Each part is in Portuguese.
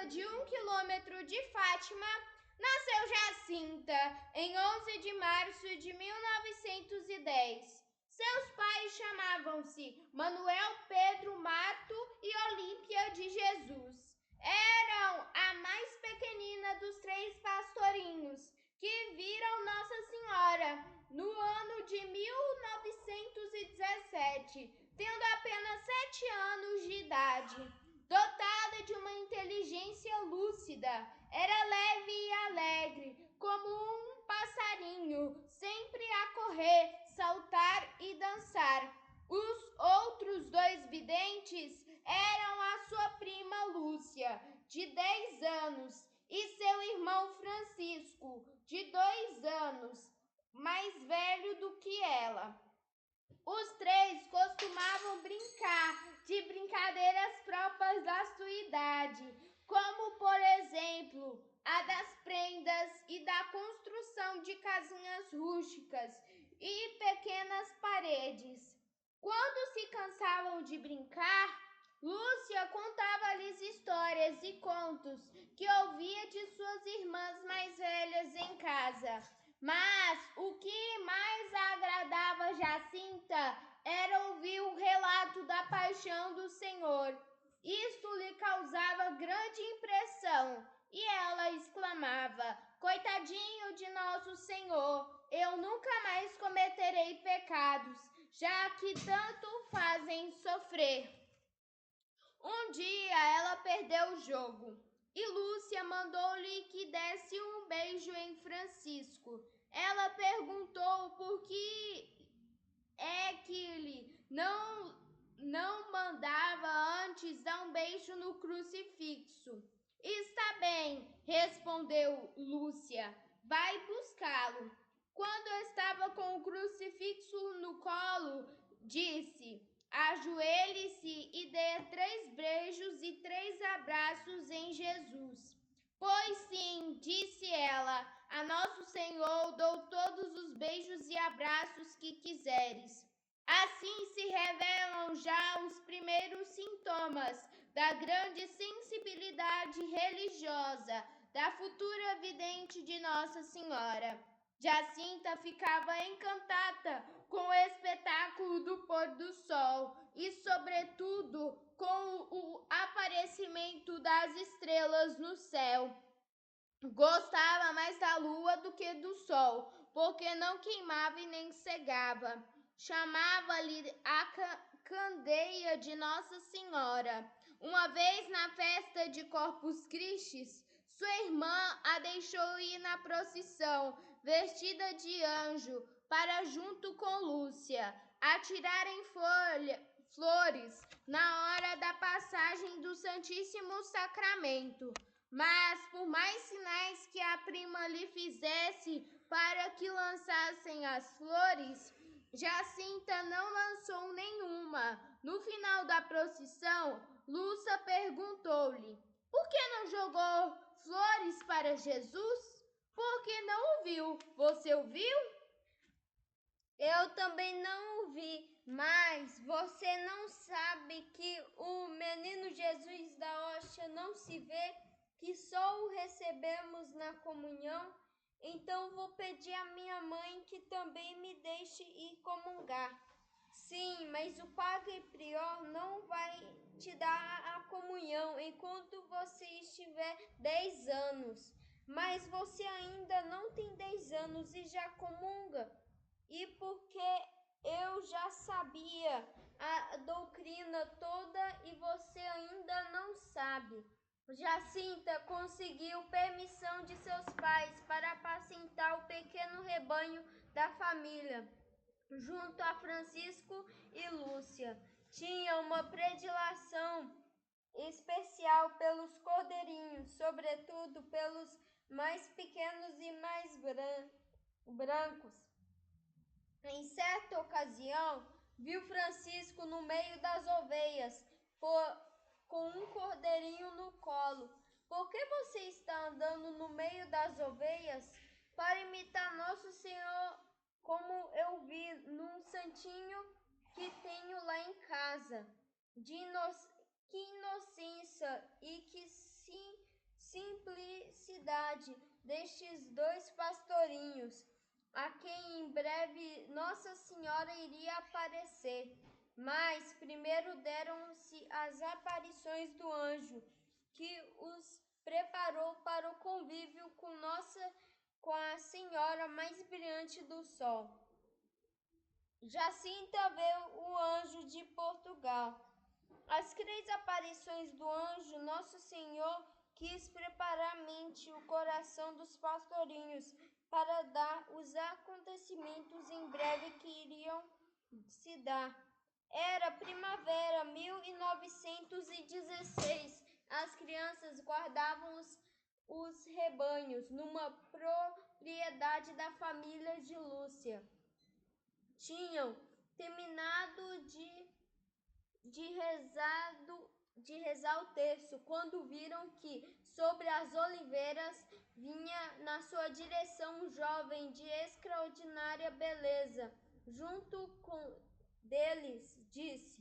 cerca de 1 quilômetro de Fátima, nasceu Jacinta em 11 de março de 1910. Seus pais chamavam-se Manuel Pedro Mato e Olímpia de Jesus. Eram a mais pequenina dos 3 pastorinhos que viram Nossa Senhora no ano de 1917, tendo apenas 7 anos de idade. Dotada de uma inteligência lúcida, era leve e alegre, como um passarinho, sempre a correr, saltar e dançar. Os outros 2 videntes eram a sua prima Lúcia, de 10 anos, e seu irmão Francisco, de 2 anos, mais velho do que ela. Os 3 costumavam brincar de brincadeiras próprias da sua idade, como, por exemplo, a das prendas e da construção de casinhas rústicas e pequenas paredes. Quando se cansavam de brincar, Lúcia contava-lhes histórias e contos que ouvia de suas irmãs mais velhas em casa. Mas o que mais agradava Jacinta era ouvir o relato da paixão do Senhor. Isto lhe causava grande impressão e ela exclamava: coitadinho de nosso Senhor, eu nunca mais cometerei pecados, já que tanto fazem sofrer. Um dia ela perdeu o jogo e Lúcia mandou-lhe que desse um beijo em Francisco. Ela perguntou por que é que ele não mandava antes dar um beijo no crucifixo. Está bem, respondeu Lúcia, vai buscá-lo. Quando estava com o crucifixo no colo, disse: ajoelhe-se e dê 3 beijos e 3 abraços em Jesus. Pois sim, disse ela, a nosso Senhor dou todos os beijos e abraços que quiseres. Assim se revelam já os primeiros sintomas da grande sensibilidade religiosa da futura vidente de Nossa Senhora. Jacinta ficava encantada com o espetáculo do pôr do sol e, sobretudo, com o aparecimento das estrelas no céu. Gostava mais da lua do que do sol, porque não queimava e nem cegava. Chamava-lhe a candeia de Nossa Senhora. Uma vez na festa de Corpus Christi, sua irmã a deixou ir na procissão, vestida de anjo, para junto com Lúcia, atirarem flores na hora da passagem do Santíssimo Sacramento. Mas, por mais sinais que a prima lhe fizesse para que lançassem as flores, Jacinta não lançou nenhuma. No final da procissão, Lúcia perguntou-lhe: por que não jogou flores para Jesus? Porque não o viu. Você o viu? Eu também não o vi, mas você não sabe que o menino Jesus da hóstia não se vê, que só o recebemos na comunhão? Então vou pedir à minha mãe que também me deixe ir comungar. Sim, mas o padre prior não vai te dar a comunhão enquanto você estiver 10 anos. Mas você ainda não tem 10 anos e já comunga. E porque eu já sabia a doutrina toda e você ainda não sabe. Jacinta conseguiu permissão de seus pais para apacentar o pequeno rebanho da família, junto a Francisco e Lúcia. Tinha uma predileção especial pelos cordeirinhos, sobretudo pelos mais pequenos e mais brancos. Em certa ocasião, viu Francisco no meio das ovelhas, com um cordeirinho no colo. Por que você está andando no meio das ovelhas? Para imitar Nosso Senhor, como eu vi num santinho que tenho lá em casa. Que inocência e que simplicidade destes dois pastorinhos, a quem em breve Nossa Senhora iria aparecer. Mas primeiro deram-se as aparições do anjo, que os preparou para o convívio com a Senhora mais brilhante do sol. Jacinta vê o anjo de Portugal. As 3 aparições do anjo, Nosso Senhor quis preparar a mente e o coração dos pastorinhos para dar os acontecimentos em breve que iriam se dar. Era primavera 1916. As crianças guardavam os rebanhos numa propriedade da família de Lúcia. Tinham terminado de rezar o terço, quando viram que, sobre as oliveiras, vinha na sua direção um jovem de extraordinária beleza. Junto com deles, disse: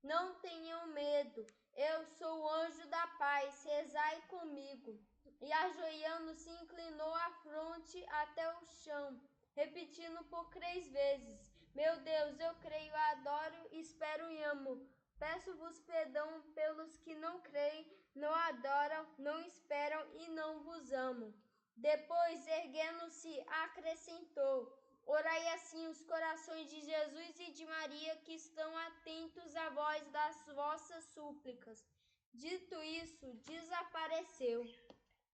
Não tenham medo, eu sou o anjo da paz, rezai comigo. E ajoelhando, se inclinou a fronte até o chão, repetindo por 3 vezes: Meu Deus, eu creio, adoro, espero e amo. Peço-vos perdão pelos que não creem, não adoram, não esperam e não vos amam. Depois, erguendo-se, acrescentou: Orai assim os corações de Jesus e de Maria, que estão atentos à voz das vossas súplicas. Dito isso, desapareceu.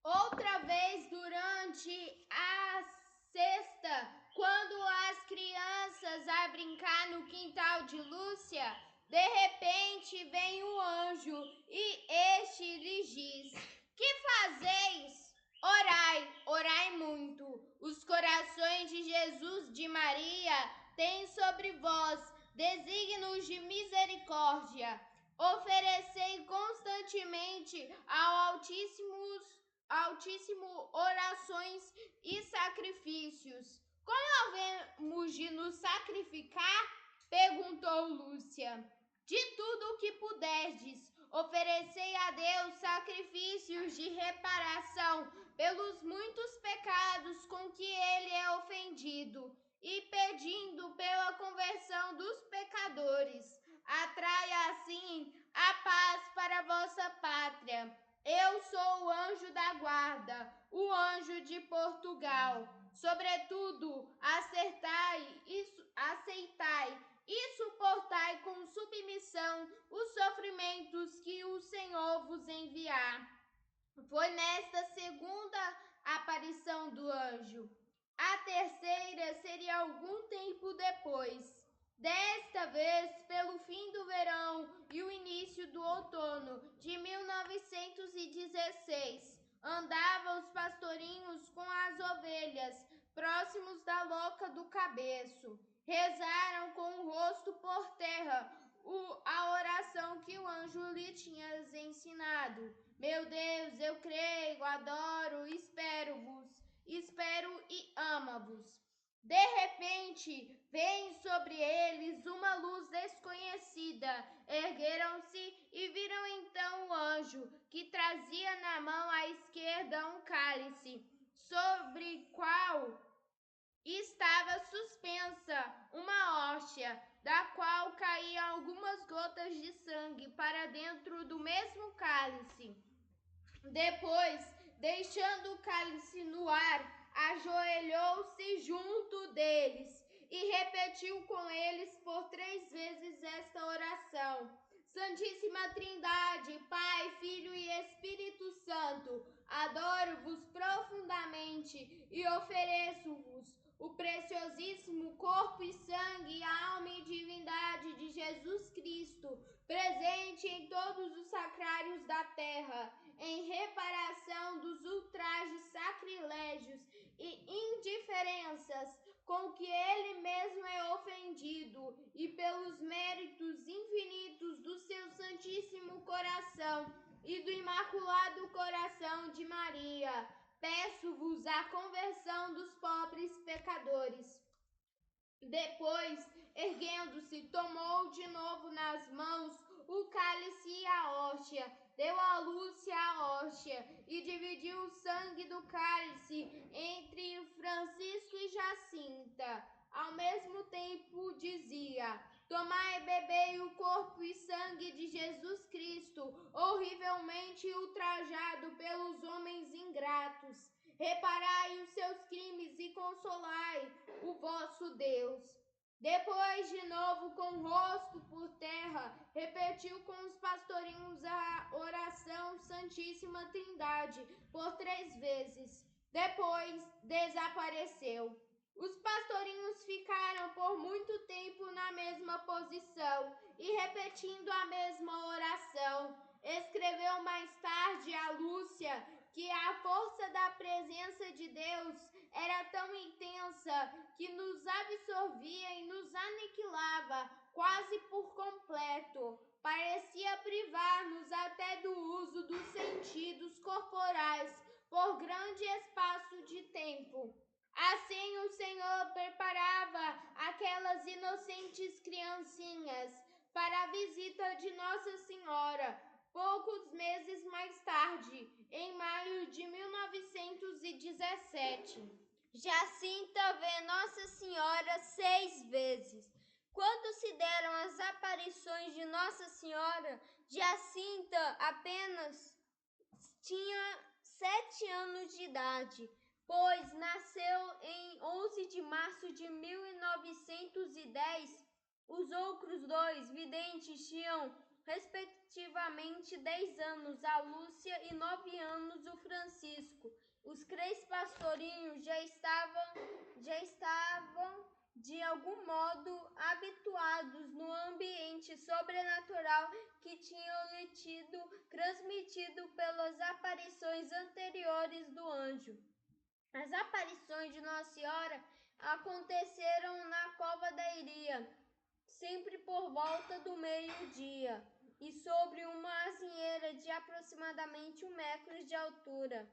Outra vez, durante a sexta, quando as crianças a brincar no quintal de Lúcia, de repente vem o anjo e este lhes diz: Que fazeis? Orai, orai muito. Os corações de Jesus, de Maria, têm sobre vós desígnios de misericórdia. Oferecei constantemente ao Altíssimo orações e sacrifícios. Como havemos de nos sacrificar? Perguntou Lúcia. De tudo o que puderdes, oferecei a Deus sacrifícios de reparação pelos muitos pecados com que ele é ofendido, e pedindo pela conversão dos pecadores. Atraia assim a paz para a vossa pátria. Eu sou o anjo da guarda, o anjo de Portugal. Sobretudo, aceitai e suportai com submissão os sofrimentos que o Senhor vos enviar. Foi nesta segunda aparição do anjo. A terceira seria algum tempo depois. Desta vez, pelo fim do verão e o início do outono de 1916, andavam os pastorinhos com as ovelhas, próximos da loca do cabeço. Rezaram com o rosto por terra a oração que o anjo lhe tinha ensinado. Meu Deus, eu creio, adoro, espero e amo-vos. De repente, veio sobre eles uma luz desconhecida. Ergueram-se e viram então o anjo, que trazia na mão à esquerda um cálice, sobre qual estava suspensa uma hóstia, da qual caíam algumas gotas de sangue para dentro do mesmo cálice. Depois, deixando o cálice no ar, ajoelhou-se junto deles e repetiu com eles por 3 vezes esta oração: Santíssima Trindade, Pai, Filho e Espírito Santo, adoro-vos profundamente e ofereço-vos o preciosíssimo corpo e sangue, alma e divindade de Jesus Cristo, presente em todos os sacrários da terra, em reparação dos ultrajes, sacrilégios e indiferenças com que ele mesmo é ofendido, e pelos méritos infinitos do seu Santíssimo Coração e do Imaculado Coração de Maria, peço-vos a conversão dos pobres pecadores. Depois, erguendo-se, tomou de novo nas mãos o cálice e a hóstia, deu a Lúcia a hóstia e dividiu o sangue do cálice entre Francisco e Jacinta. Ao mesmo tempo dizia: tomai e bebei o corpo e sangue de Jesus Cristo, horrivelmente ultrajado pelos homens ingratos. Reparai os seus crimes e consolai o vosso Deus. Depois, de novo, com o rosto por terra, repetiu com os pastorinhos a oração Santíssima Trindade por 3 vezes. Depois, desapareceu. Os pastorinhos ficaram por muito tempo na mesma posição e repetindo a mesma oração. Escreveu mais tarde a Lúcia que a força da presença de Deus era tão intensa que nos absorvia e nos aniquilava quase por completo. Parecia privar-nos até do uso dos sentidos corporais por grande espaço de tempo. Assim o Senhor preparava aquelas inocentes criancinhas para a visita de Nossa Senhora. Poucos meses mais tarde, em maio de 1917, Jacinta vê Nossa Senhora 6 vezes. Quando se deram as aparições de Nossa Senhora, Jacinta apenas tinha 7 anos de idade, pois nasceu em 11 de março de 1910. Os outros 2 videntes tinham, respectivamente, 10 anos, a Lúcia, e 9 anos, o Francisco. Os 3 pastorinhos já estavam de algum modo habituados no ambiente sobrenatural que tinham lhe tido transmitido pelas aparições anteriores do anjo. As aparições de Nossa Senhora aconteceram na Cova da Iria, sempre por volta do meio-dia, e sobre uma azinheira de aproximadamente 1 metro de altura.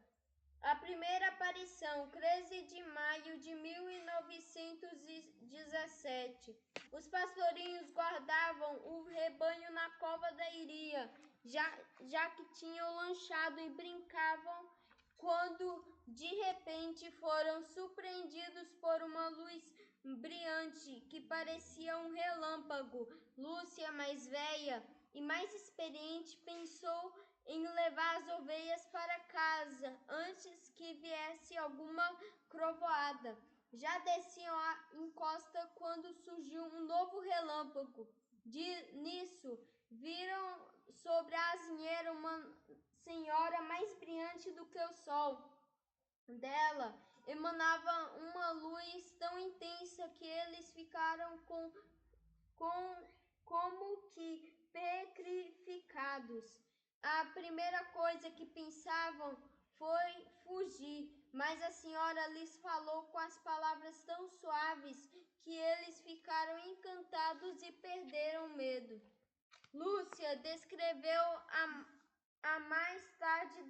A primeira aparição, 13 de maio de 1917. Os pastorinhos guardavam o rebanho na Cova da Iria, já que tinham lanchado e brincavam, quando de repente foram surpreendidos por uma luz brilhante que parecia um relâmpago. Lúcia, mais velha e mais experiente, pensou em levar as ovelhas para casa antes que viesse alguma trovoada. Já desciam a encosta quando surgiu um novo relâmpago. Nisso, viram sobre a azinheira uma senhora mais brilhante do que o sol. Dela emanava uma luz tão intensa que eles ficaram como que petrificados. A primeira coisa que pensavam foi fugir, mas a senhora lhes falou com as palavras tão suaves que eles ficaram encantados e perderam medo. Lúcia descreveu a mais tarde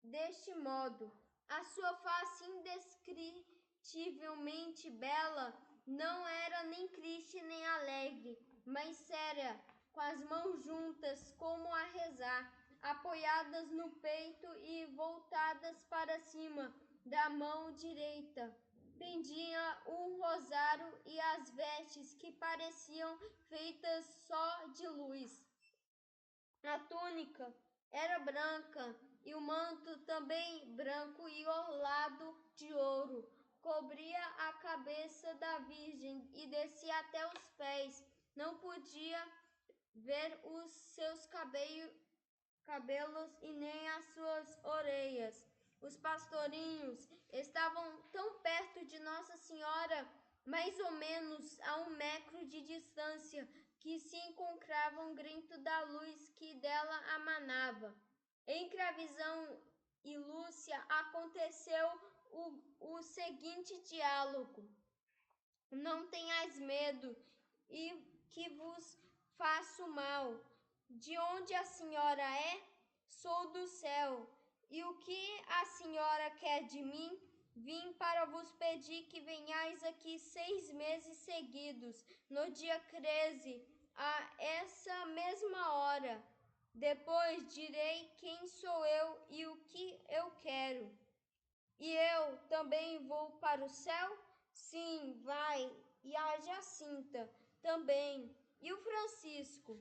deste modo: a sua face indescritivelmente bela não era nem triste nem alegre, mas séria, com as mãos juntas como a rezar, apoiadas no peito e voltadas para cima da mão direita. Pendia um rosário e as vestes que pareciam feitas só de luz. A túnica era branca e o manto também branco e orlado de ouro. Cobria a cabeça da Virgem e descia até os pés. Não podia ver os seus cabelos e nem as suas orelhas. Os pastorinhos estavam tão perto de Nossa Senhora, mais ou menos a 1 metro de distância, que se encontravam grito da luz que dela emanava. Entre a visão e Lúcia aconteceu o seguinte diálogo: não tenhais medo, e que vos faço mal. De onde a senhora é? Sou do céu. E o que a senhora quer de mim? Vim para vos pedir que venhais aqui 6 meses seguidos, no dia 13, a essa mesma hora. Depois direi quem sou eu e o que eu quero. E eu também vou para o céu? Sim, vai. E a Jacinta também. E o Francisco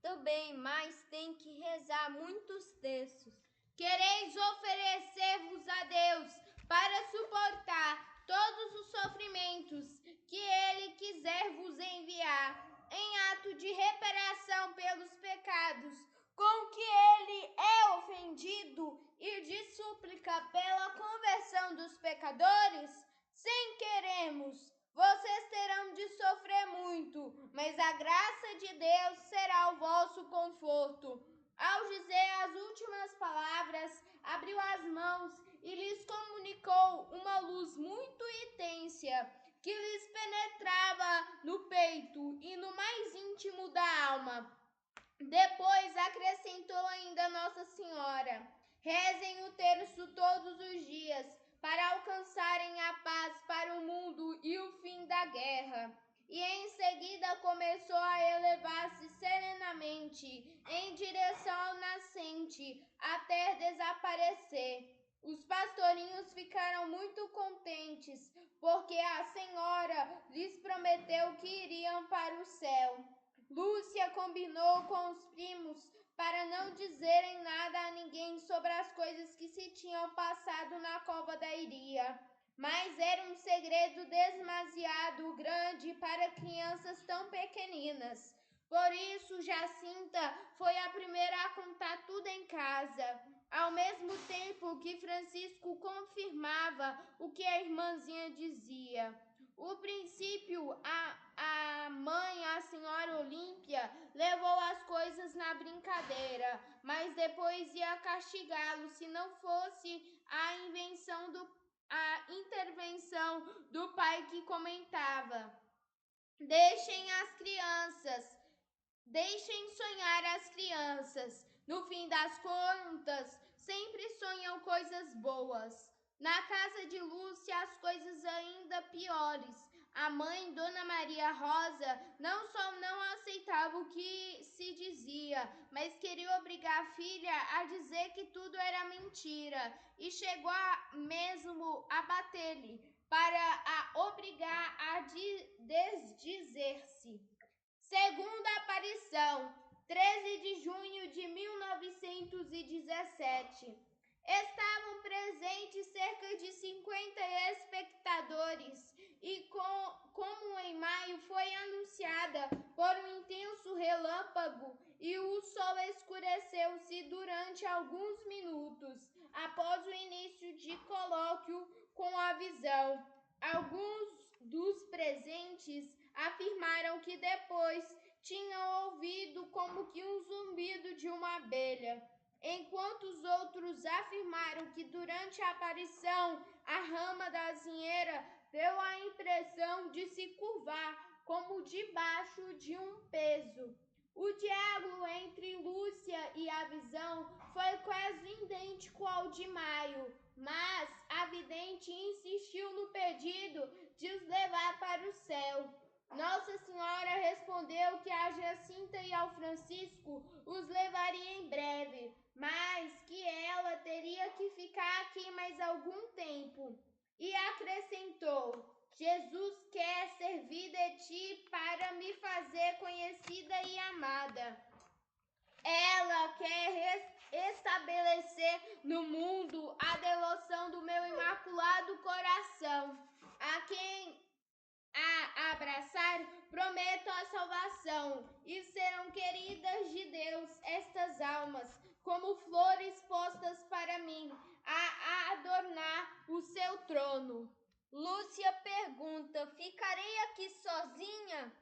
também, mas tem que rezar muitos textos. Quereis oferecer-vos a Deus para suportar todos os sofrimentos que Ele quiser vos enviar, em ato de reparação pelos pecados, com que Ele é ofendido, e de súplica pela conversão dos pecadores? Sim, queremos. Vocês terão de sofrer muito, mas a graça de Deus será o vosso conforto. Ao dizer as últimas palavras, abriu as mãos e lhes comunicou uma luz muito intensa que lhes penetrava no peito e no mais íntimo da alma. Depois acrescentou ainda Nossa Senhora: rezem o terço todos os dias para alcançarem a paz para o mundo e o fim da guerra. E em seguida começou a elevar-se serenamente em direção ao nascente, até desaparecer. Os pastorinhos ficaram muito contentes, porque a Senhora lhes prometeu que iriam para o céu. Lúcia combinou com os primos para não dizerem nada a ninguém sobre as coisas que se tinham passado na cova da Iria. Mas era um segredo demasiado grande para crianças tão pequeninas. Por isso, Jacinta foi a primeira a contar tudo em casa, ao mesmo tempo que Francisco confirmava o que a irmãzinha dizia. O princípio, a mãe, a senhora Olímpia, levou as coisas na brincadeira, mas depois ia castigá-lo se não fosse a intervenção do pai, que comentava: deixem sonhar as crianças. No fim das contas, sempre sonham coisas boas. Na casa de Lúcia, as coisas ainda piores. A mãe, Dona Maria Rosa, não só não aceitava o que se dizia, mas queria obrigar a filha a dizer que tudo era mentira, e chegou mesmo a bater-lhe para a obrigar a desdizer-se. Segunda aparição, 13 de junho de 1917. Estavam presentes cerca de 50 espectadores e, como em maio foi anunciada por um intenso relâmpago e o sol escureceu-se durante alguns minutos após o início de colóquio com a visão. Alguns dos presentes afirmaram que depois tinham ouvido como que um zumbido de uma abelha, enquanto os outros afirmaram que durante a aparição a rama da azinheira deu a impressão de se curvar como debaixo de um peso. O diálogo entre Lúcia e a visão foi quase idêntico ao de Maio, mas a vidente insistiu no pedido de os levar para o céu. Nossa Senhora respondeu que a Jacinta e ao Francisco os levaria em breve, mas que ela teria que ficar aqui mais algum tempo. E acrescentou: Jesus quer servir de ti para me fazer conhecida e amada. Ela quer estabelecer no mundo a devoção do meu imaculado coração, a quem a abraçar, prometo a salvação, e serão queridas de Deus estas almas, como flores postas para mim, a adornar o seu trono. Lúcia pergunta: ficarei aqui sozinha?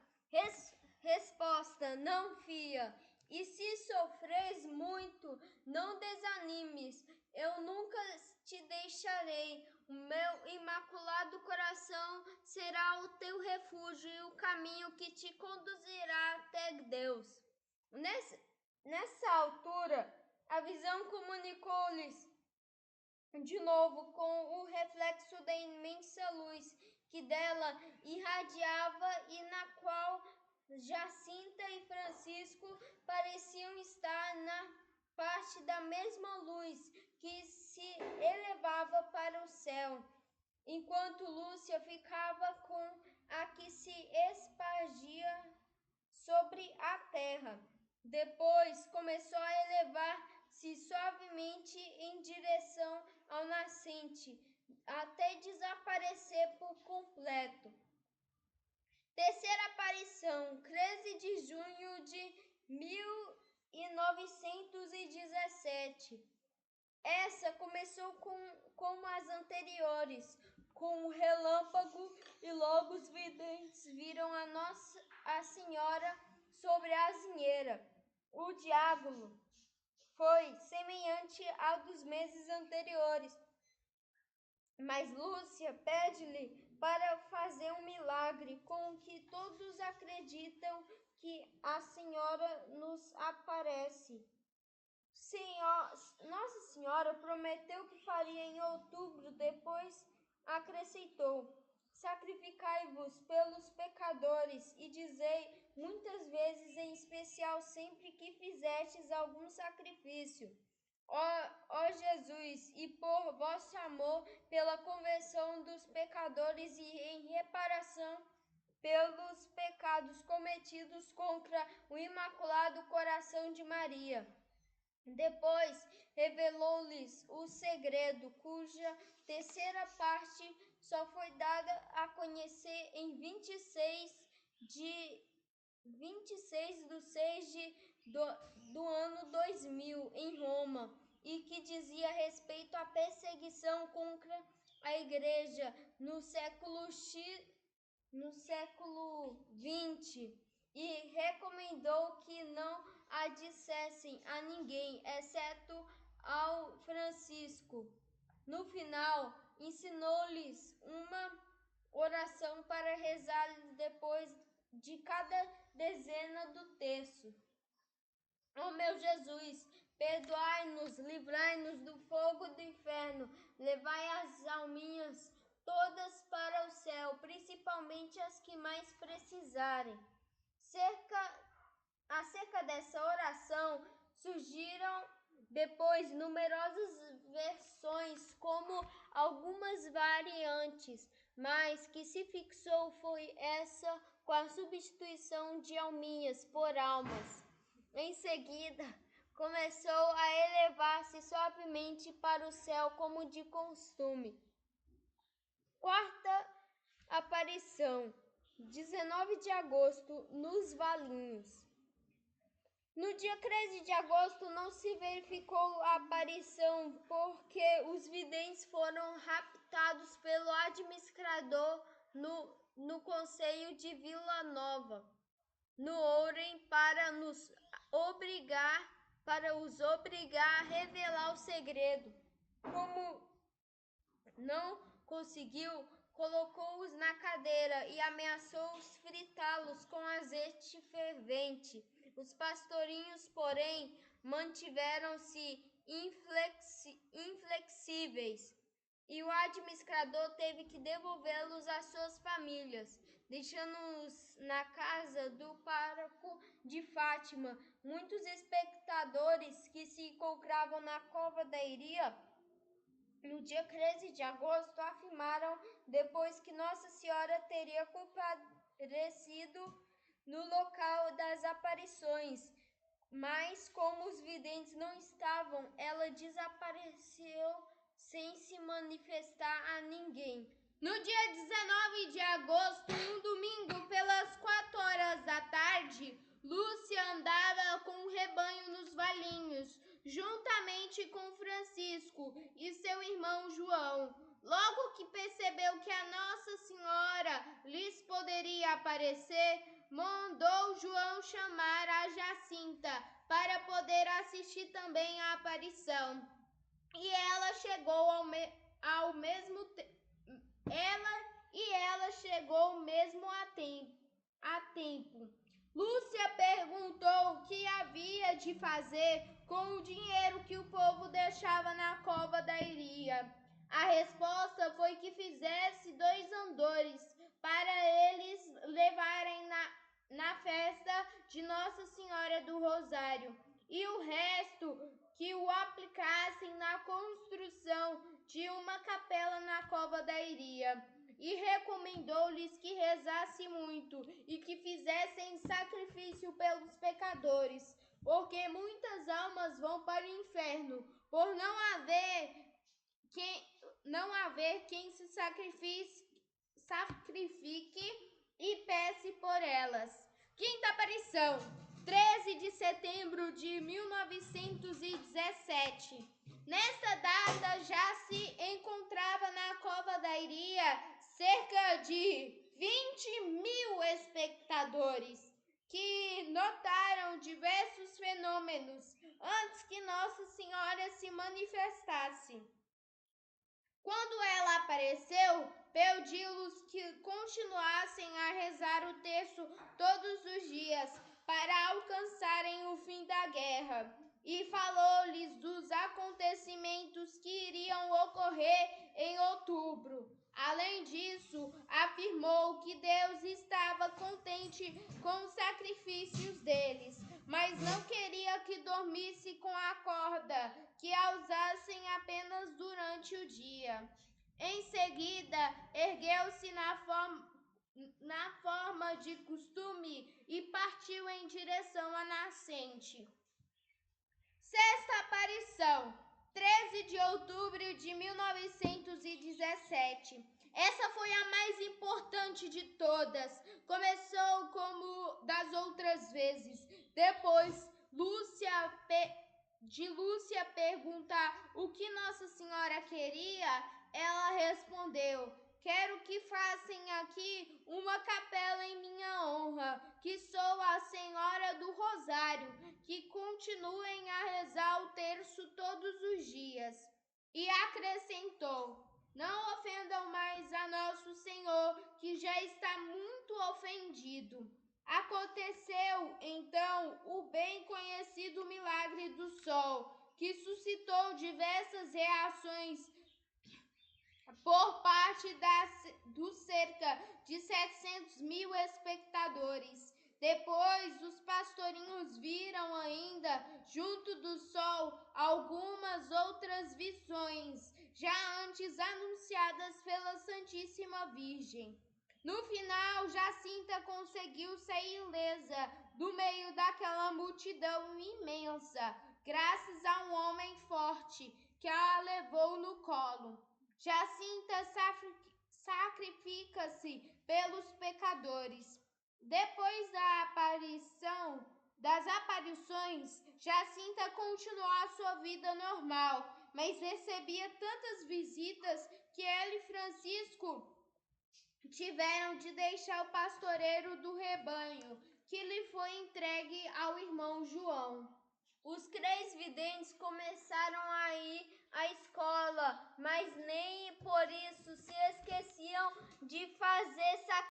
Resposta: não, filha. E se sofres muito, não desanimes. Eu nunca te deixarei. O meu imaculado coração será o teu refúgio e o caminho que te conduzirá até Deus. Nessa altura, a visão comunicou-lhes de novo com o reflexo da imensa luz que dela irradiava e na qual Jacinta e Francisco pareciam estar na parte da mesma luz que se elevava para o céu, enquanto Lúcia ficava com a que se espargia sobre a terra. Depois começou a elevar-se suavemente em direção ao nascente, até desaparecer por completo. Terceira aparição, 13 de junho de 1917. Essa começou como as anteriores, com um relâmpago, e logo os videntes viram a Nossa Senhora sobre a azinheira. O diálogo foi semelhante ao dos meses anteriores, mas Lúcia pede-lhe para fazer um milagre com que todos acreditam que a Senhora nos aparece. Nossa Senhora prometeu que faria em outubro, depois acrescentou: sacrificai-vos pelos pecadores e dizei muitas vezes, em especial sempre que fizestes algum sacrifício. Ó Jesus, e por vosso amor, pela conversão dos pecadores e em reparação pelos pecados cometidos contra o Imaculado Coração de Maria. Depois revelou-lhes o segredo, cuja terceira parte só foi dada a conhecer em 26 de 6 do ano 2000, em Roma, e que dizia respeito à perseguição contra a Igreja no século XX, e recomendou que não a dissessem a ninguém, exceto ao Francisco. No final, ensinou-lhes uma oração para rezar depois de cada dezena do terço. Ó meu Jesus, perdoai-nos, livrai-nos do fogo do inferno, levai as alminhas todas para o céu, principalmente as que mais precisarem. Acerca dessa oração surgiram depois numerosas versões, como algumas variantes, mas que se fixou foi essa, com a substituição de alminhas por almas. Em seguida, começou a elevar-se suavemente para o céu, como de costume. Quarta aparição, 19 de agosto, nos Valinhos. No dia 13 de agosto não se verificou a aparição, porque os videntes foram raptados pelo administrador no Conselho de Vila Nova, no Ourem, para os obrigar a revelar o segredo. Como não conseguiu, colocou-os na cadeira e ameaçou fritá-los com azeite fervente. Os pastorinhos, porém, mantiveram-se inflexíveis, e o administrador teve que devolvê-los às suas famílias, deixando-os na casa do pároco de Fátima. Muitos espectadores que se encontravam na cova da Iria no dia 13 de agosto afirmaram depois que Nossa Senhora teria comparecido no local das aparições, mas como os videntes não estavam, ela desapareceu sem se manifestar a ninguém. No dia 19 de agosto, um domingo, pelas 4 horas da tarde, Lúcia andava com um rebanho nos Valinhos, juntamente com Francisco e seu irmão João. Logo que percebeu que a Nossa Senhora lhes poderia aparecer, mandou João chamar a Jacinta para poder assistir também à aparição. E ela chegou ao mesmo tempo. Ela chegou mesmo a tempo. Lúcia perguntou o que havia de fazer com o dinheiro que o povo deixava na cova da Iria. A resposta foi que fizesse 2 andores para eles levarem na festa de Nossa Senhora do Rosário, e o resto que o aplicassem na construção de uma capela na cova da Iria. E recomendou-lhes que rezassem muito e que fizessem sacrifício pelos pecadores, porque muitas almas vão para o inferno, por não haver quem se sacrifique e peça por elas. Quinta aparição, 13 de setembro de 1917. Nesta data já se encontrava na cova da Iria cerca de 20.000 espectadores que notaram diversos fenômenos antes que Nossa Senhora se manifestasse. Quando ela apareceu, pediu-lhes que continuassem a rezar o terço todos os dias para alcançarem o fim da guerra, e falou-lhes dos acontecimentos que iriam ocorrer em outubro. Além disso, afirmou que Deus estava contente com os sacrifícios deles, mas não queria que dormisse com a corda, que a usassem apenas durante o dia. Em seguida, ergueu-se na forma de costume e partiu em direção à nascente. Sexta aparição, 13 de outubro de 1917. Essa foi a mais importante de todas. Começou como das outras vezes. Depois, Lúcia perguntar o que Nossa Senhora queria, ela respondeu: quero que façam aqui uma capela em minha honra, que sou a Senhora do Rosário, que continuem a rezar o terço todos os dias. E acrescentou: não ofendam mais a Nosso Senhor, que já está muito ofendido. Aconteceu, então, o bem conhecido milagre do sol, que suscitou diversas reações por parte dos cerca de 700.000 espectadores. Depois, os pastorinhos viram ainda, junto do sol, algumas outras visões, já antes anunciadas pela Santíssima Virgem. No final, Jacinta conseguiu sair ilesa do meio daquela multidão imensa, graças a um homem forte que a levou no colo. Jacinta sacrifica-se pelos pecadores. Depois das aparições, Jacinta continuou a sua vida normal, mas recebia tantas visitas que ela e Francisco tiveram de deixar o pastoreiro do rebanho, que lhe foi entregue ao irmão João. Os 3 videntes começaram a ir à escola, mas nem por isso se esqueciam de fazer sacrifício